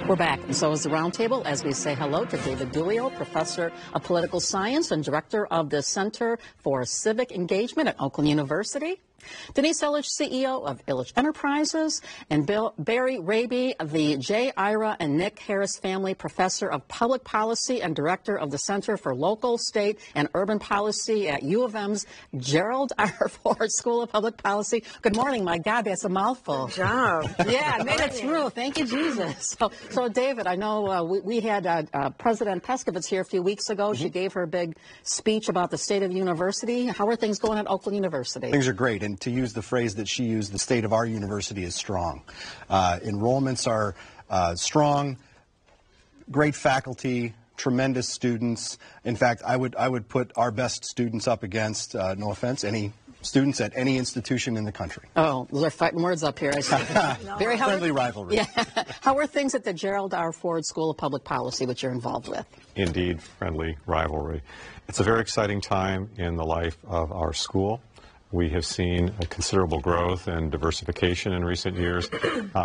We're back, and so is the roundtable as we say hello to David Dullio, Professor of Political Science and Director of the Center for Civic Engagement at Oakland University. Denise Illich, CEO of Illich Enterprises, and Barry Raby, the J. Ira and Nick Harris Family Professor of Public Policy and Director of the Center for Local, State, and Urban Policy at U of M's Gerald R. Ford School of Public Policy. Good morning. My God, that's a mouthful. Good job. Yeah, I made it through. Thank you, Jesus. So David, I know we had President Peskovitz here a few weeks ago. She gave her big speech about the state of the university. How are things going at Oakland University? Things are great. And to use the phrase that she used, the state of our university is strong. Enrollments are strong, great faculty, tremendous students. In fact, I would put our best students up against, no offense, any students at any institution in the country. Oh, they're fighting words up here. I see. Very friendly rivalry. Yeah. How are things at the Gerald R. Ford School of Public Policy, which you're involved with? Indeed, friendly rivalry. It's a very exciting time in the life of our school. We have seen a considerable growth and diversification in recent years,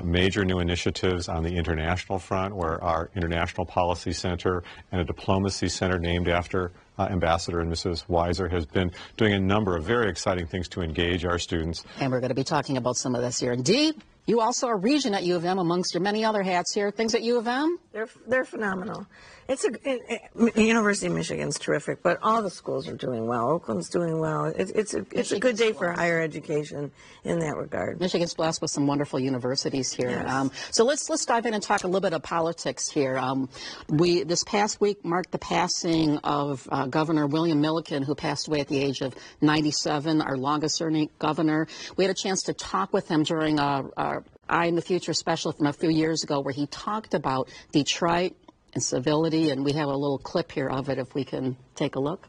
major new initiatives on the international front, where our International Policy Center and a Diplomacy Center named after Ambassador and Mrs. Weiser has been doing a number of very exciting things to engage our students. And we're going to be talking about some of this here. Indeed, you also are Regent at U of M amongst your many other hats here. Things at U of M? They're phenomenal. University of Michigan's terrific, but all the schools are doing well. Oakland's doing well. It's a good day for higher education in that regard. Michigan's blessed with some wonderful universities here. Yes. So let's dive in and talk a little bit of politics here. This past week marked the passing of Governor William Milliken, who passed away at the age of 97, our longest-serving governor. We had a chance to talk with him during our Eye in the Future special from a few years ago, where he talked about Detroit and civility, and we have a little clip here of it if we can take a look.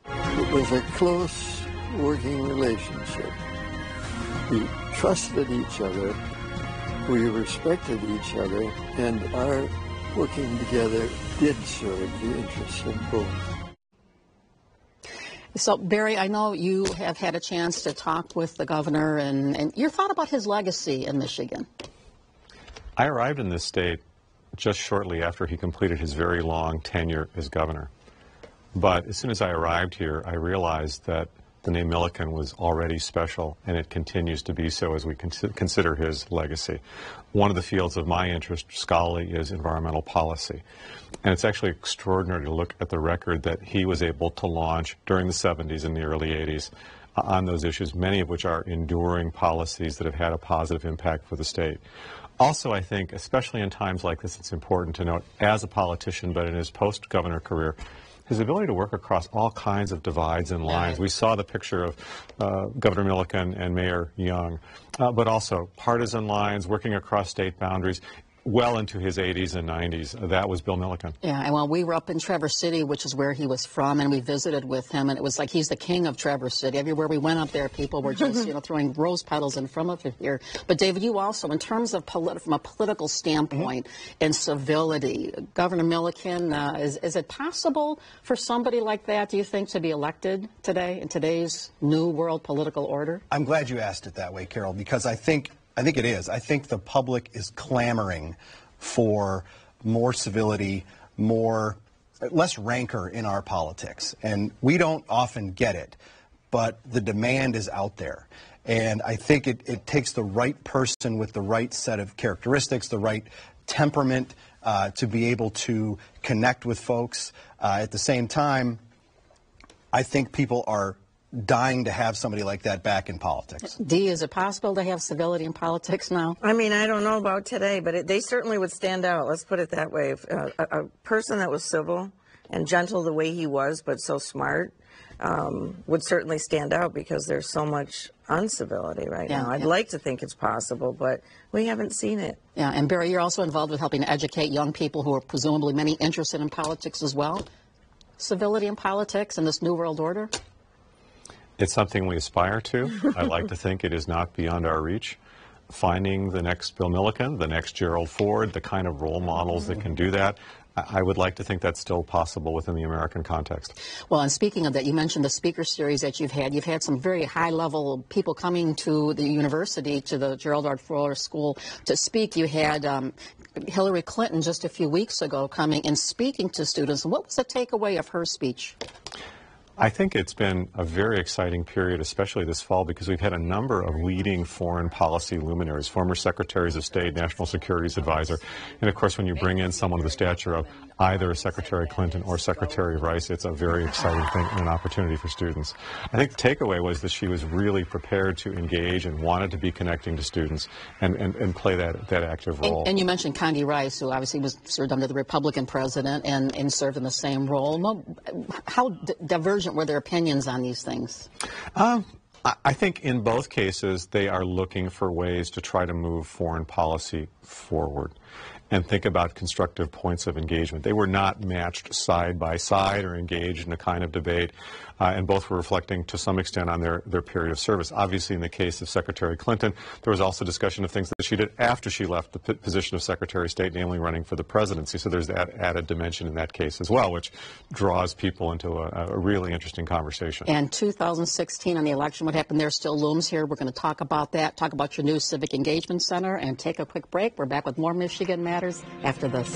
It was a close working relationship. We trusted each other, we respected each other, and our working together did serve the interests of both. So, Barry, I know you have had a chance to talk with the governor, and your thought about his legacy in Michigan. I arrived in this state just shortly after he completed his very long tenure as governor. But as soon as I arrived here, I realized that the name Milliken was already special, and it continues to be so as we consider his legacy. One of the fields of my interest, scholarly, is environmental policy. And it's actually extraordinary to look at the record that he was able to launch during the 70s and the early 80s on those issues, many of which are enduring policies that have had a positive impact for the state. Also, I think, especially in times like this, it's important to note, as a politician, but in his post-governor career, his ability to work across all kinds of divides and lines. We saw the picture of Governor Milliken and Mayor Young, but also partisan lines, working across state boundaries. Well into his 80s and 90s. That was Bill Milliken. Yeah, and well, we were up in Traverse City, which is where he was from, and we visited with him, and it was like he's the king of Traverse City. Everywhere we went up there, people were just, throwing rose petals in front of him here. But David, you also, in terms of from a political standpoint and civility, Governor Milliken, is it possible for somebody like that, do you think, to be elected today in today's new world political order? I'm glad you asked it that way, Carol, because I think it is. I think the public is clamoring for more civility, less rancor in our politics. And we don't often get it, but the demand is out there. And I think it takes the right person with the right set of characteristics, the right temperament to be able to connect with folks. At the same time, I think people are dying to have somebody like that back in politics. Dee, is it possible to have civility in politics now? I mean, I don't know about today, but they certainly would stand out. Let's put it that way. A person that was civil and gentle the way he was, but so smart, would certainly stand out because there's so much uncivility right now. I'd like to think it's possible, but we haven't seen it. Yeah, and Barry, you're also involved with helping to educate young people who are presumably many interested in politics as well. Civility in politics and this new world order? It's something we aspire to. I like to think it is not beyond our reach. Finding the next Bill Milliken, the next Gerald Ford, the kind of role models that can do that. I would like to think that's still possible within the American context. Well, and speaking of that, you mentioned the speaker series that you've had. You've had some very high-level people coming to the university, to the Gerald R. Ford School, to speak. You had Hillary Clinton just a few weeks ago coming and speaking to students. What was the takeaway of her speech? I think it's been a very exciting period, especially this fall, because we've had a number of leading foreign policy luminaries, former secretaries of state, national securities advisor. And of course, when you bring in someone of the stature of either Secretary Clinton or Secretary Rice, it's a very exciting thing and an opportunity for students. I think the takeaway was that she was really prepared to engage and wanted to be connecting to students and play that active role. And you mentioned Condi Rice, who obviously was served under the Republican president and served in the same role. How divergent were their opinions on these things? I think in both cases they are looking for ways to try to move foreign policy forward and think about constructive points of engagement. They were not matched side by side or engaged in a kind of debate, and both were reflecting to some extent on their period of service. Obviously, in the case of Secretary Clinton, there was also discussion of things that she did after she left the position of Secretary of State, namely running for the presidency. So there's that added dimension in that case as well, which draws people into a really interesting conversation. And 2016 on the election, what happened there still looms here. We're going to talk about that, talk about your new Civic Engagement Center, and take a quick break. We're back with more Michigan Matters after this.